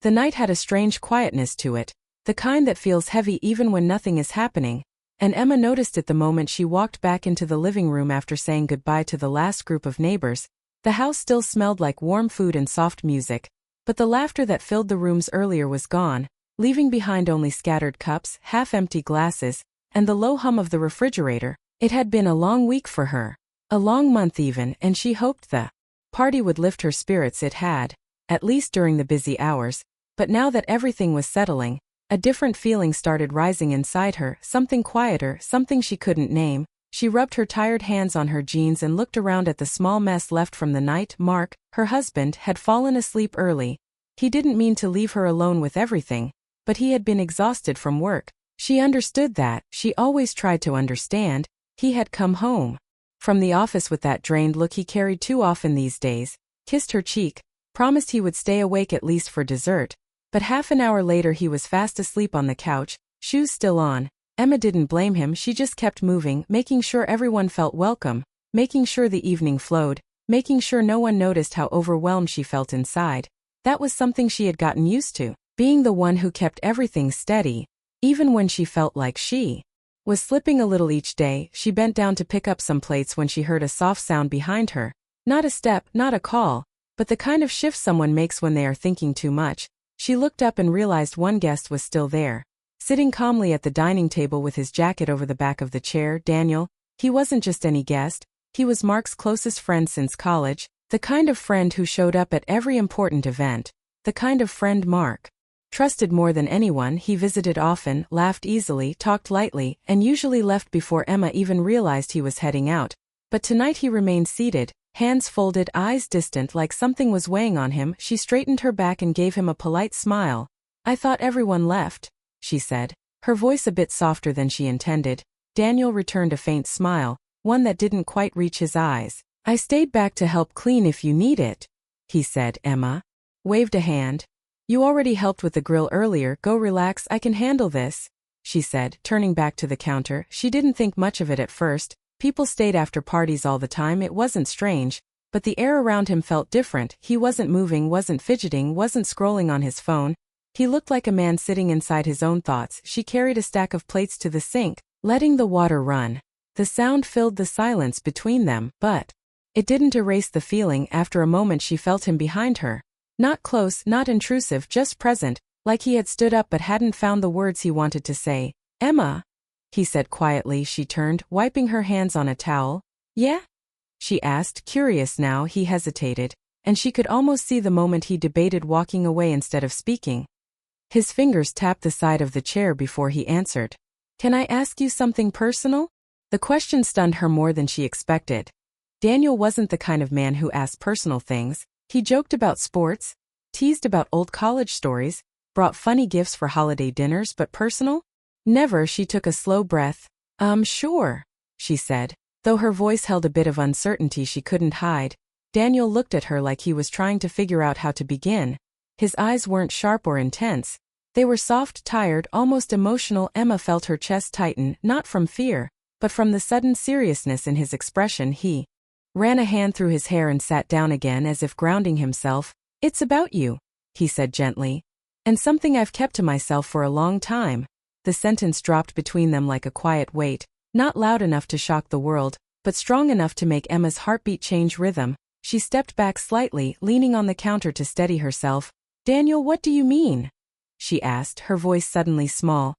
The night had a strange quietness to it, the kind that feels heavy even when nothing is happening, and Emma noticed it the moment she walked back into the living room after saying goodbye to the last group of neighbors. The house still smelled like warm food and soft music, but the laughter that filled the rooms earlier was gone, leaving behind only scattered cups, half-empty glasses, and the low hum of the refrigerator. It had been a long week for her, a long month even, and she hoped the party would lift her spirits. It had, at least during the busy hours, but now that everything was settling, a different feeling started rising inside her, something quieter, something she couldn't name. She rubbed her tired hands on her jeans and looked around at the small mess left from the night. Mark, her husband, had fallen asleep early. He didn't mean to leave her alone with everything, but he had been exhausted from work. She understood that, she always tried to understand. He had come home from the office with that drained look he carried too often these days, kissed her cheek, promised he would stay awake at least for dessert, but half an hour later he was fast asleep on the couch, shoes still on. Emma didn't blame him, she just kept moving, making sure everyone felt welcome, making sure the evening flowed, making sure no one noticed how overwhelmed she felt inside. That was something she had gotten used to, being the one who kept everything steady, even when she felt like she was slipping a little each day. She bent down to pick up some plates when she heard a soft sound behind her. Not a step, not a call, but the kind of shift someone makes when they are thinking too much. She looked up and realized one guest was still there, sitting calmly at the dining table with his jacket over the back of the chair. Daniel. He wasn't just any guest, he was Mark's closest friend since college, the kind of friend who showed up at every important event, the kind of friend Mark trusted more than anyone. He visited often, laughed easily, talked lightly, and usually left before Emma even realized he was heading out. But tonight he remained seated, hands folded, eyes distant, like something was weighing on him. She straightened her back and gave him a polite smile. "I thought everyone left," she said, her voice a bit softer than she intended. Daniel returned a faint smile, one that didn't quite reach his eyes. "I stayed back to help clean if you need it," he said. Emma waved a hand. "You already helped with the grill earlier, go relax, I can handle this," she said, turning back to the counter. She didn't think much of it at first. People stayed after parties all the time, it wasn't strange, but the air around him felt different. He wasn't moving, wasn't fidgeting, wasn't scrolling on his phone. He looked like a man sitting inside his own thoughts. She carried a stack of plates to the sink, letting the water run. The sound filled the silence between them, but it didn't erase the feeling. After a moment she felt him behind her. Not close, not intrusive, just present, like he had stood up but hadn't found the words he wanted to say. "Emma," he said quietly. She turned, wiping her hands on a towel. "Yeah?" she asked, curious now. He hesitated, and she could almost see the moment he debated walking away instead of speaking. His fingers tapped the side of the chair before he answered. "Can I ask you something personal?" The question stunned her more than she expected. Daniel wasn't the kind of man who asked personal things. He joked about sports, teased about old college stories, brought funny gifts for holiday dinners, but personal? Never. She took a slow breath. Sure," she said, though her voice held a bit of uncertainty she couldn't hide. Daniel looked at her like he was trying to figure out how to begin. His eyes weren't sharp or intense. They were soft, tired, almost emotional. Emma felt her chest tighten, not from fear, but from the sudden seriousness in his expression. He ran a hand through his hair and sat down again as if grounding himself. "It's about you," he said gently. "And something I've kept to myself for a long time." The sentence dropped between them like a quiet weight, not loud enough to shock the world, but strong enough to make Emma's heartbeat change rhythm. She stepped back slightly, leaning on the counter to steady herself. "Daniel, what do you mean?" she asked, her voice suddenly small.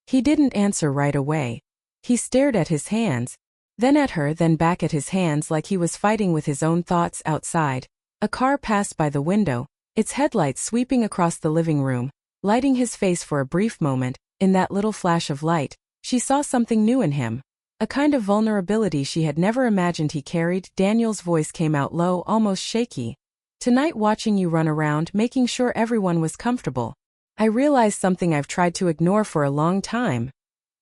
He didn't answer right away. He stared at his hands, then at her, then back at his hands, like he was fighting with his own thoughts. Outside, a car passed by the window, its headlights sweeping across the living room, lighting his face for a brief moment. In that little flash of light, she saw something new in him, a kind of vulnerability she had never imagined he carried. Daniel's voice came out low, almost shaky. "Tonight, watching you run around, making sure everyone was comfortable, I realized something I've tried to ignore for a long time."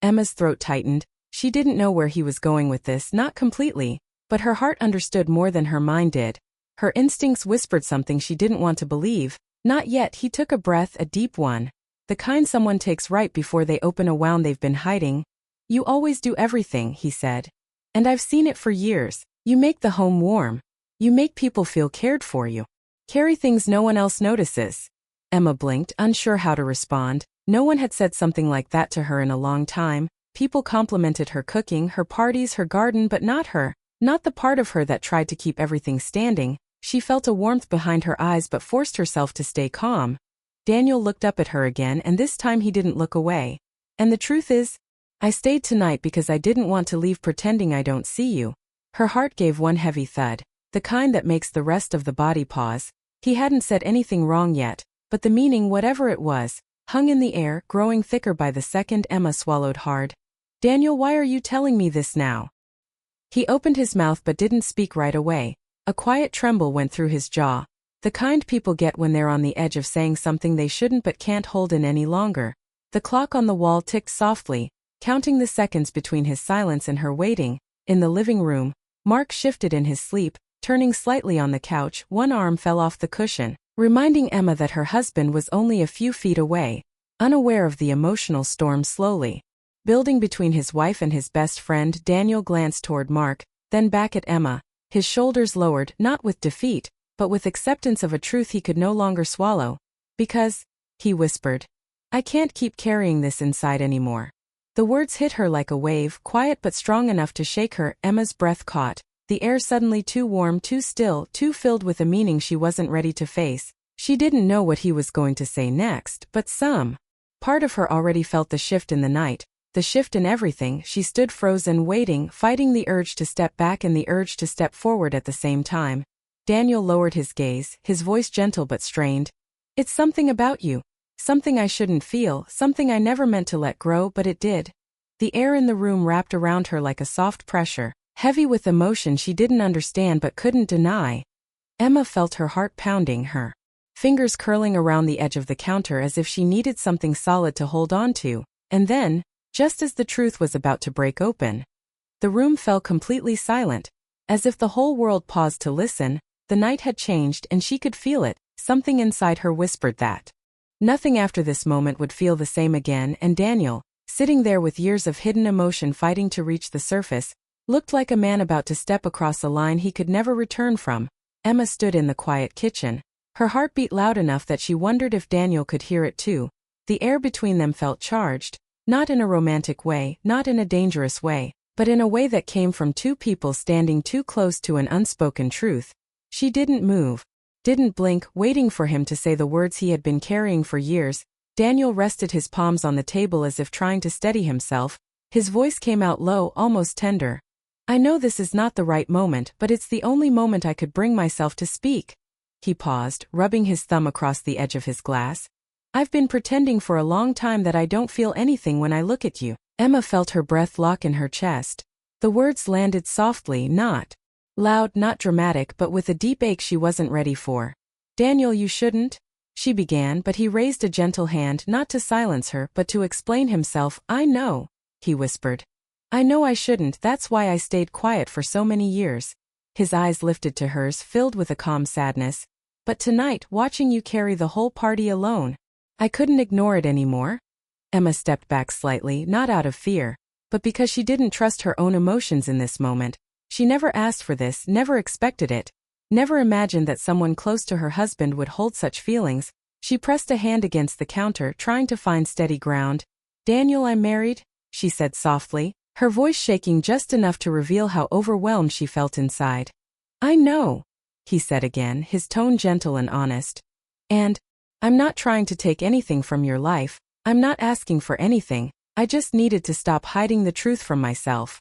Emma's throat tightened. She didn't know where he was going with this, not completely, but her heart understood more than her mind did. Her instincts whispered something she didn't want to believe. "Not yet." He took a breath, a deep one, the kind someone takes right before they open a wound they've been hiding. "You always do everything," he said. "And I've seen it for years. You make the home warm. You make people feel cared for. You carry things no one else notices." Emma blinked, unsure how to respond. No one had said something like that to her in a long time. People complimented her cooking, her parties, her garden, but not her. Not the part of her that tried to keep everything standing. She felt a warmth behind her eyes but forced herself to stay calm. Daniel looked up at her again, and this time he didn't look away. And the truth is, I stayed tonight because I didn't want to leave pretending I don't see you. Her heart gave one heavy thud, the kind that makes the rest of the body pause. He hadn't said anything wrong yet, but the meaning, whatever it was, hung in the air, growing thicker by the second. Emma swallowed hard. Daniel, why are you telling me this now? He opened his mouth but didn't speak right away. A quiet tremble went through his jaw, the kind people get when they're on the edge of saying something they shouldn't but can't hold in any longer. The clock on the wall ticked softly, counting the seconds between his silence and her waiting. In the living room, Mark shifted in his sleep, turning slightly on the couch. One arm fell off the cushion, reminding Emma that her husband was only a few feet away. Unaware of the emotional storm slowly building between his wife and his best friend, Daniel glanced toward Mark, then back at Emma, his shoulders lowered, not with defeat, but with acceptance of a truth he could no longer swallow. Because, he whispered, I can't keep carrying this inside anymore. The words hit her like a wave, quiet but strong enough to shake her. Emma's breath caught, the air suddenly too warm, too still, too filled with a meaning she wasn't ready to face. She didn't know what he was going to say next, but some part of her already felt the shift in the night, the shift in everything. She stood frozen, waiting, fighting the urge to step back and the urge to step forward at the same time. Daniel lowered his gaze, his voice gentle but strained. It's something about you. Something I shouldn't feel, something I never meant to let grow, but it did. The air in the room wrapped around her like a soft pressure, heavy with emotion she didn't understand but couldn't deny. Emma felt her heart pounding, her fingers curling around the edge of the counter as if she needed something solid to hold on to. And then, just as the truth was about to break open, the room fell completely silent, as if the whole world paused to listen. The night had changed and she could feel it. Something inside her whispered that nothing after this moment would feel the same again, and Daniel, sitting there with years of hidden emotion fighting to reach the surface, looked like a man about to step across a line he could never return from. Emma stood in the quiet kitchen. Her heart beat loud enough that she wondered if Daniel could hear it too. The air between them felt charged, not in a romantic way, not in a dangerous way, but in a way that came from two people standing too close to an unspoken truth. She didn't move, didn't blink, waiting for him to say the words he had been carrying for years. Daniel rested his palms on the table as if trying to steady himself. His voice came out low, almost tender. I know this is not the right moment, but it's the only moment I could bring myself to speak. He paused, rubbing his thumb across the edge of his glass. I've been pretending for a long time that I don't feel anything when I look at you. Emma felt her breath lock in her chest. The words landed softly, not loud, not dramatic, but with a deep ache she wasn't ready for. Daniel, you shouldn't, she began, but he raised a gentle hand, not to silence her, but to explain himself. I know, he whispered. I know I shouldn't, that's why I stayed quiet for so many years. His eyes lifted to hers, filled with a calm sadness. But tonight, watching you carry the whole party alone, I couldn't ignore it anymore. Emma stepped back slightly, not out of fear, but because she didn't trust her own emotions in this moment. She never asked for this, never expected it, never imagined that someone close to her husband would hold such feelings. She pressed a hand against the counter, trying to find steady ground. Daniel, I'm married, she said softly, her voice shaking just enough to reveal how overwhelmed she felt inside. I know, he said again, his tone gentle and honest. And I'm not trying to take anything from your life. I'm not asking for anything. I just needed to stop hiding the truth from myself.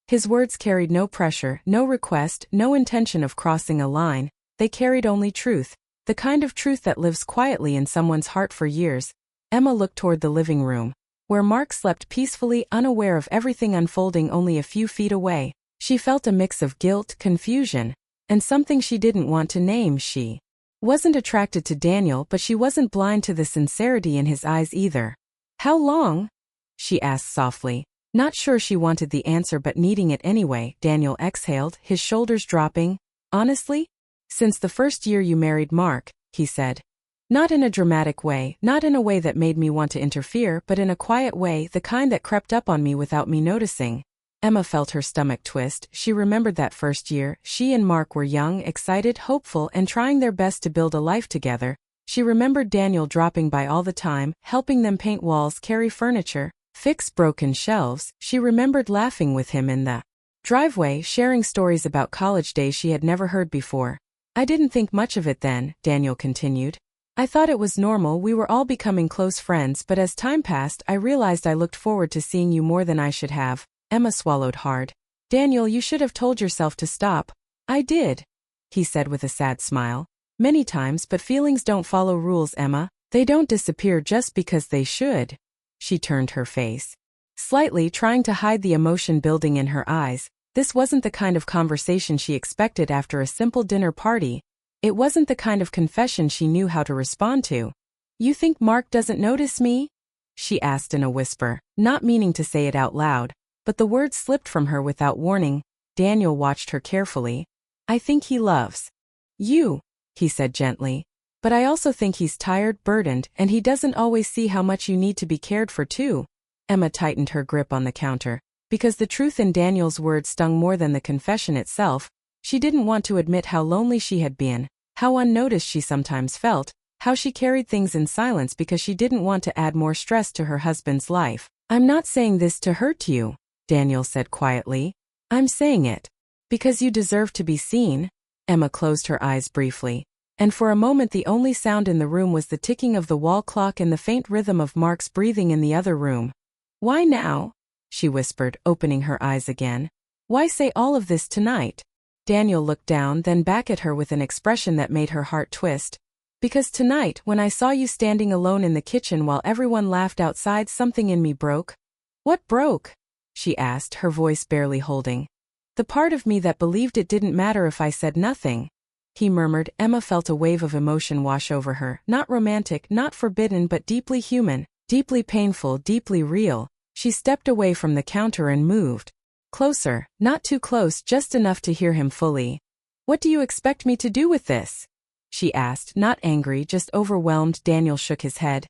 His words carried no pressure, no request, no intention of crossing a line. They carried only truth, the kind of truth that lives quietly in someone's heart for years. Emma looked toward the living room, where Mark slept peacefully, unaware of everything unfolding only a few feet away. She felt a mix of guilt, confusion, and something she didn't want to name. She wasn't attracted to Daniel, but she wasn't blind to the sincerity in his eyes either. How long? She asked softly. Not sure she wanted the answer but needing it anyway. Daniel exhaled, his shoulders dropping. Honestly? Since the first year you married Mark, he said. Not in a dramatic way, not in a way that made me want to interfere, but in a quiet way, the kind that crept up on me without me noticing. Emma felt her stomach twist. She remembered that first year. She and Mark were young, excited, hopeful, and trying their best to build a life together. She remembered Daniel dropping by all the time, helping them paint walls, carry furniture, fix broken shelves. She remembered laughing with him in the driveway, sharing stories about college days she had never heard before. I didn't think much of it then, Daniel continued. I thought it was normal, we were all becoming close friends, but as time passed I realized I looked forward to seeing you more than I should have. Emma swallowed hard. Daniel, you should have told yourself to stop. I did, he said with a sad smile. Many times, but feelings don't follow rules, Emma. They don't disappear just because they should. She turned her face slightly, trying to hide the emotion building in her eyes. This wasn't the kind of conversation she expected after a simple dinner party. It wasn't the kind of confession she knew how to respond to. You think Mark doesn't notice me? She asked in a whisper, not meaning to say it out loud, but the words slipped from her without warning. Daniel watched her carefully. I think he loves you, he said gently. But I also think he's tired, burdened, and he doesn't always see how much you need to be cared for too. Emma tightened her grip on the counter. Because the truth in Daniel's words stung more than the confession itself, she didn't want to admit how lonely she had been, how unnoticed she sometimes felt, how she carried things in silence because she didn't want to add more stress to her husband's life. I'm not saying this to hurt you, Daniel said quietly. I'm saying it because you deserve to be seen. Emma closed her eyes briefly, and for a moment the only sound in the room was the ticking of the wall clock and the faint rhythm of Mark's breathing in the other room. Why now? She whispered, opening her eyes again. Why say all of this tonight? Daniel looked down, then back at her with an expression that made her heart twist. Because tonight, when I saw you standing alone in the kitchen while everyone laughed outside, something in me broke. What broke? She asked, her voice barely holding. The part of me that believed it didn't matter if I said nothing. He murmured. Emma felt a wave of emotion wash over her, not romantic, not forbidden, but deeply human, deeply painful, deeply real. She stepped away from the counter and moved closer, not too close, just enough to hear him fully. What do you expect me to do with this? She asked, not angry, just overwhelmed. Daniel shook his head.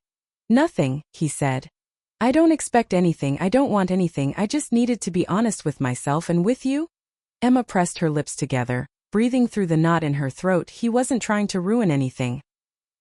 Nothing, he said. I don't expect anything, I don't want anything, I just needed to be honest with myself and with you. Emma pressed her lips together, breathing through the knot in her throat. He wasn't trying to ruin anything.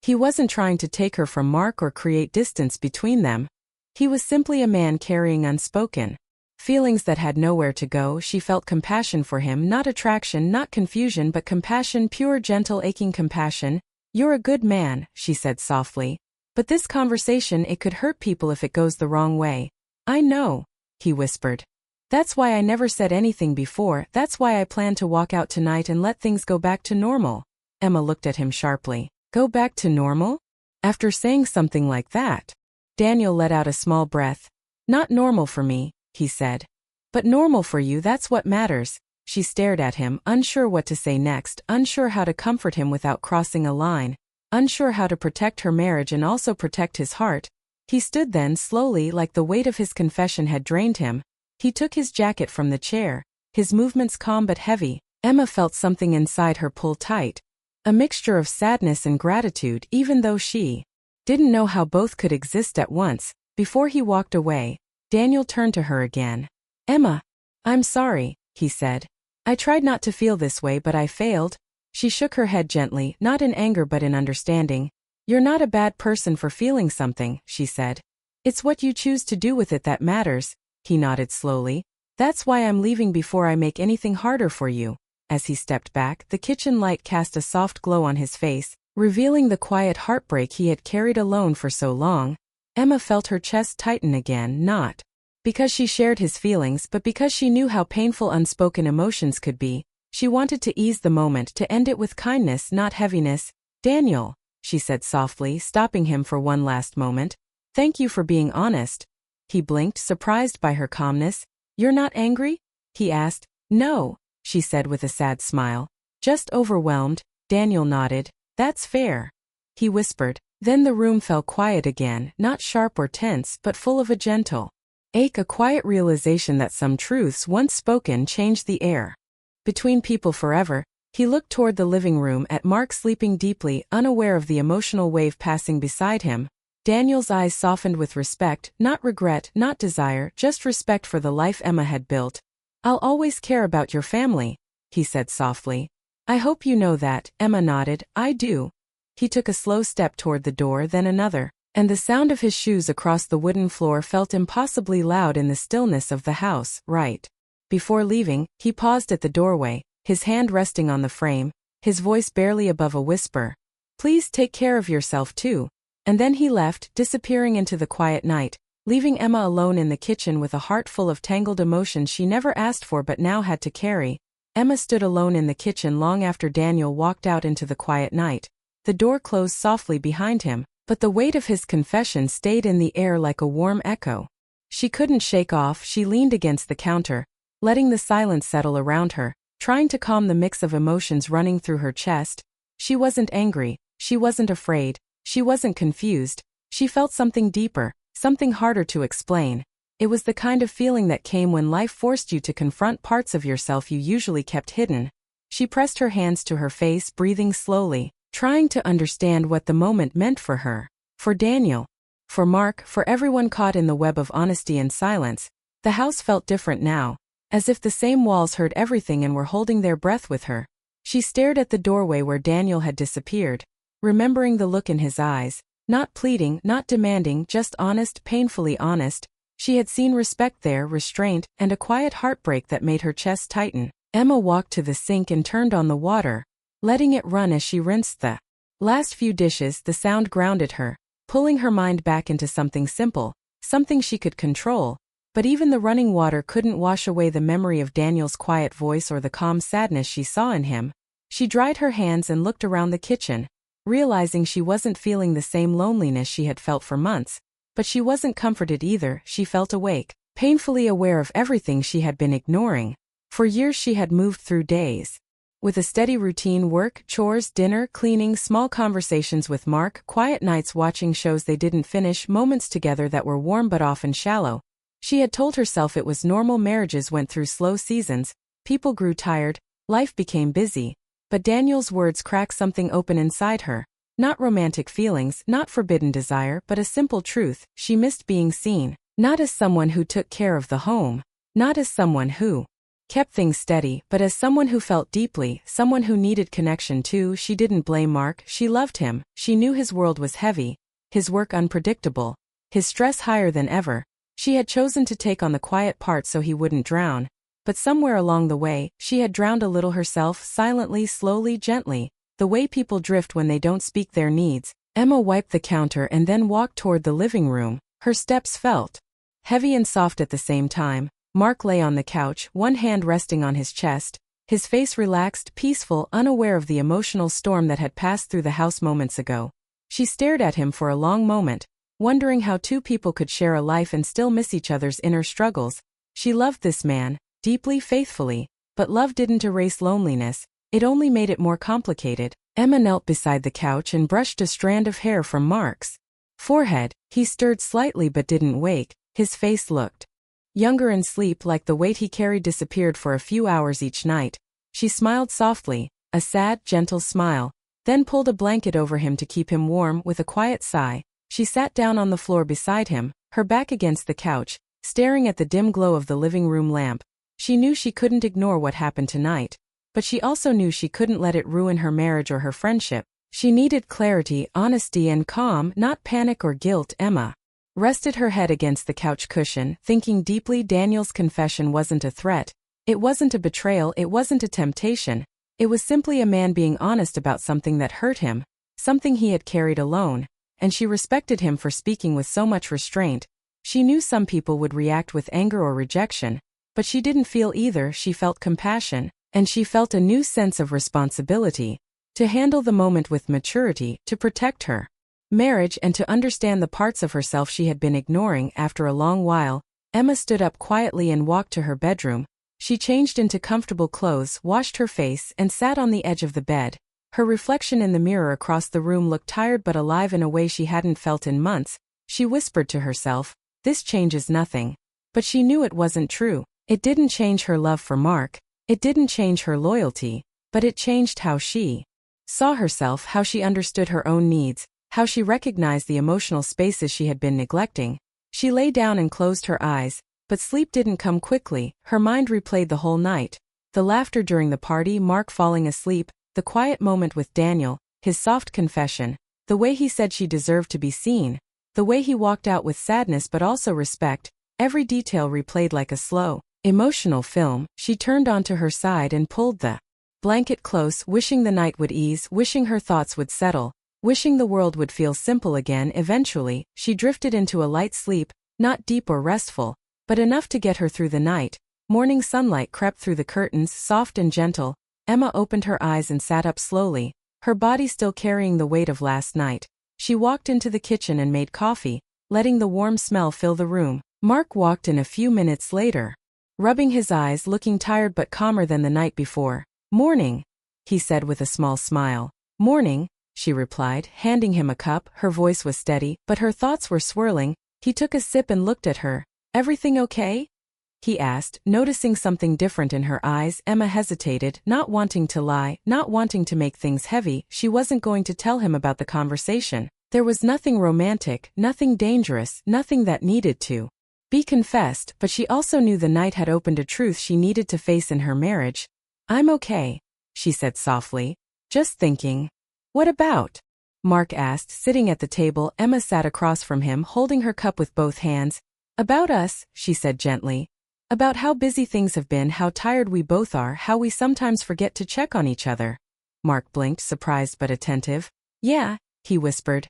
He wasn't trying to take her from Mark or create distance between them. He was simply a man carrying unspoken feelings that had nowhere to go. She felt compassion for him, not attraction, not confusion, but compassion, pure, gentle, aching compassion. You're a good man, she said softly. But this conversation, it could hurt people if it goes the wrong way. I know, he whispered. That's why I never said anything before, that's why I plan to walk out tonight and let things go back to normal. Emma looked at him sharply. Go back to normal? After saying something like that? Daniel let out a small breath. Not normal for me, he said. But normal for you, that's what matters. She stared at him, unsure what to say next, unsure how to comfort him without crossing a line, unsure how to protect her marriage and also protect his heart. He stood then, slowly, like the weight of his confession had drained him. He took his jacket from the chair, his movements calm but heavy. Emma felt something inside her pull tight. A mixture of sadness and gratitude, even though she didn't know how both could exist at once. Before he walked away, Daniel turned to her again. Emma, I'm sorry, he said. I tried not to feel this way, but I failed. She shook her head gently, not in anger but in understanding. You're not a bad person for feeling something, she said. It's what you choose to do with it that matters. He nodded slowly. That's why I'm leaving before I make anything harder for you. As he stepped back, the kitchen light cast a soft glow on his face, revealing the quiet heartbreak he had carried alone for so long. Emma felt her chest tighten again, not because she shared his feelings, but because she knew how painful unspoken emotions could be. She wanted to ease the moment, to end it with kindness, not heaviness. Daniel, she said softly, stopping him for one last moment. Thank you for being honest. He blinked, surprised by her calmness. You're not angry? He asked. No, she said with a sad smile. Just overwhelmed. Daniel nodded. That's fair. He whispered. Then the room fell quiet again, not sharp or tense, but full of a gentle ache, a quiet realization that some truths once spoken changed the air between people forever. He looked toward the living room at Mark sleeping deeply, unaware of the emotional wave passing beside him. Daniel's eyes softened with respect, not regret, not desire, just respect for the life Emma had built. I'll always care about your family, he said softly. I hope you know that. Emma nodded. I do. He took a slow step toward the door, then another, and the sound of his shoes across the wooden floor felt impossibly loud in the stillness of the house. Right before leaving, he paused at the doorway, his hand resting on the frame, his voice barely above a whisper. "Please take care of yourself too." And then he left, disappearing into the quiet night, leaving Emma alone in the kitchen with a heart full of tangled emotions she never asked for but now had to carry. Emma stood alone in the kitchen long after Daniel walked out into the quiet night. The door closed softly behind him, but the weight of his confession stayed in the air like a warm echo. She couldn't shake off. She leaned against the counter, letting the silence settle around her, trying to calm the mix of emotions running through her chest. She wasn't angry, she wasn't afraid, she wasn't confused. She felt something deeper, something harder to explain. It was the kind of feeling that came when life forced you to confront parts of yourself you usually kept hidden. She pressed her hands to her face, breathing slowly, trying to understand what the moment meant for her. For Daniel. For Mark, for everyone caught in the web of honesty and silence. The house felt different now, as if the same walls heard everything and were holding their breath with her. She stared at the doorway where Daniel had disappeared, remembering the look in his eyes, not pleading, not demanding, just honest, painfully honest. She had seen respect there, restraint, and a quiet heartbreak that made her chest tighten. Emma walked to the sink and turned on the water, letting it run as she rinsed the last few dishes. The sound grounded her, pulling her mind back into something simple, something she could control. But even the running water couldn't wash away the memory of Daniel's quiet voice or the calm sadness she saw in him. She dried her hands and looked around the kitchen, realizing she wasn't feeling the same loneliness she had felt for months. But she wasn't comforted either. She felt awake, painfully aware of everything she had been ignoring. For years she had moved through days with a steady routine: work, chores, dinner, cleaning, small conversations with Mark, quiet nights watching shows they didn't finish, moments together that were warm but often shallow. She had told herself it was normal. Marriages went through slow seasons, people grew tired, life became busy. But Daniel's words cracked something open inside her. Not romantic feelings, not forbidden desire, but a simple truth. She missed being seen, not as someone who took care of the home, not as someone who kept things steady, but as someone who felt deeply, someone who needed connection too. She didn't blame Mark, she loved him. She knew his world was heavy, his work unpredictable, his stress higher than ever. She had chosen to take on the quiet part so he wouldn't drown. But somewhere along the way, she had drowned a little herself, silently, slowly, gently, the way people drift when they don't speak their needs. Emma wiped the counter and then walked toward the living room. Her steps felt heavy and soft at the same time. Mark lay on the couch, one hand resting on his chest, his face relaxed, peaceful, unaware of the emotional storm that had passed through the house moments ago. She stared at him for a long moment, wondering how two people could share a life and still miss each other's inner struggles. She loved this man, deeply, faithfully, but love didn't erase loneliness, it only made it more complicated. Emma knelt beside the couch and brushed a strand of hair from Mark's forehead. He stirred slightly but didn't wake. His face looked younger in sleep, like the weight he carried disappeared for a few hours each night. She smiled softly, a sad, gentle smile, then pulled a blanket over him to keep him warm. With a quiet sigh, she sat down on the floor beside him, her back against the couch, staring at the dim glow of the living room lamp. She knew she couldn't ignore what happened tonight, but she also knew she couldn't let it ruin her marriage or her friendship. She needed clarity, honesty, and calm, not panic or guilt. Emma rested her head against the couch cushion, thinking deeply. Daniel's confession wasn't a threat. It wasn't a betrayal. It wasn't a temptation. It was simply a man being honest about something that hurt him, something he had carried alone. And she respected him for speaking with so much restraint. She knew some people would react with anger or rejection, but she didn't feel either. She felt compassion, and she felt a new sense of responsibility to handle the moment with maturity, to protect her marriage and to understand the parts of herself she had been ignoring. After a long while, Emma stood up quietly and walked to her bedroom. She changed into comfortable clothes, washed her face, and sat on the edge of the bed. Her reflection in the mirror across the room looked tired but alive in a way she hadn't felt in months. She whispered to herself, "This changes nothing." But she knew it wasn't true. It didn't change her love for Mark. It didn't change her loyalty. But it changed how she saw herself, how she understood her own needs, how she recognized the emotional spaces she had been neglecting. She lay down and closed her eyes, but sleep didn't come quickly. Her mind replayed the whole night. The laughter during the party, Mark falling asleep, the quiet moment with Daniel, his soft confession, the way he said she deserved to be seen, the way he walked out with sadness but also respect, every detail replayed like a slow, emotional film. She turned onto her side and pulled the blanket close, wishing the night would ease, wishing her thoughts would settle, wishing the world would feel simple again. Eventually, she drifted into a light sleep, not deep or restful, but enough to get her through the night. Morning sunlight crept through the curtains, soft and gentle. Emma opened her eyes and sat up slowly, her body still carrying the weight of last night. She walked into the kitchen and made coffee, letting the warm smell fill the room. Mark walked in a few minutes later, rubbing his eyes, looking tired but calmer than the night before. "Morning," he said with a small smile. "Morning," she replied, handing him a cup. Her voice was steady, but her thoughts were swirling. He took a sip and looked at her. "Everything okay?" he asked, noticing something different in her eyes. Emma hesitated, not wanting to lie, not wanting to make things heavy. She wasn't going to tell him about the conversation. There was nothing romantic, nothing dangerous, nothing that needed to be confessed, but she also knew the night had opened a truth she needed to face in her marriage. "I'm okay," she said softly. "Just thinking." "What about?" Mark asked, sitting at the table. Emma sat across from him, holding her cup with both hands. "About us," she said gently. "About how busy things have been, how tired we both are, how we sometimes forget to check on each other." Mark blinked, surprised but attentive. "Yeah," he whispered.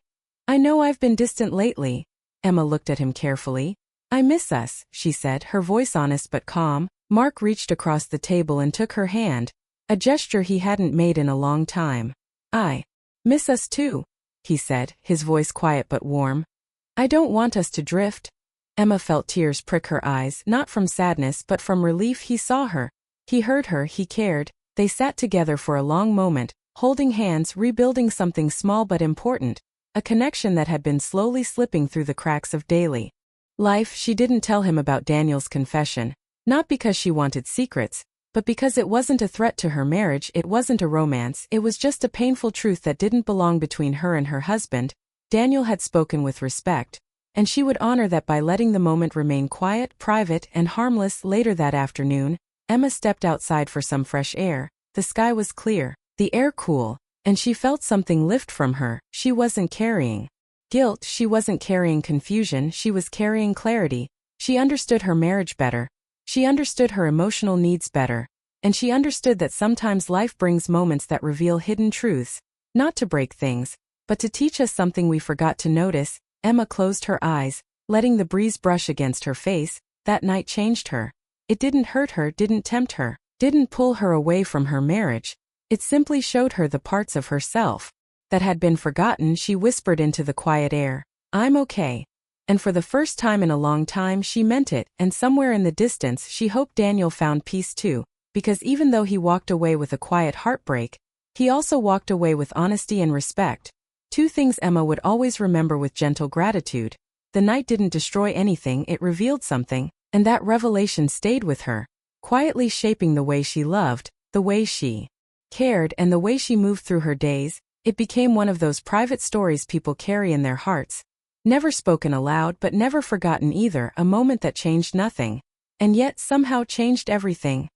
"I know I've been distant lately." Emma looked at him carefully. "I miss us," she said, her voice honest but calm. Mark reached across the table and took her hand, a gesture he hadn't made in a long time. "I miss us too," he said, his voice quiet but warm. "I don't want us to drift." Emma felt tears prick her eyes, not from sadness but from relief. He saw her. He heard her, he cared. They sat together for a long moment, holding hands, rebuilding something small but important, a connection that had been slowly slipping through the cracks of daily life. She didn't tell him about Daniel's confession, not because she wanted secrets, but because it wasn't a threat to her marriage, it wasn't a romance, it was just a painful truth that didn't belong between her and her husband. Daniel had spoken with respect, and she would honor that by letting the moment remain quiet, private, and harmless. Later that afternoon, Emma stepped outside for some fresh air. The sky was clear, the air cool, and she felt something lift from her. She wasn't carrying guilt, she wasn't carrying confusion, she was carrying clarity. She understood her marriage better. She understood her emotional needs better. And she understood that sometimes life brings moments that reveal hidden truths, not to break things, but to teach us something we forgot to notice. Emma closed her eyes, letting the breeze brush against her face. That night changed her. It didn't hurt her, didn't tempt her, didn't pull her away from her marriage. It simply showed her the parts of herself that had been forgotten. She whispered into the quiet air, "I'm okay." And for the first time in a long time she meant it, and somewhere in the distance she hoped Daniel found peace too, because even though he walked away with a quiet heartbreak, he also walked away with honesty and respect. Two things Emma would always remember with gentle gratitude. The night didn't destroy anything, it revealed something, and that revelation stayed with her, quietly shaping the way she loved, the way she cared, and the way she moved through her days. It became one of those private stories people carry in their hearts, never spoken aloud but never forgotten either, a moment that changed nothing, and yet somehow changed everything.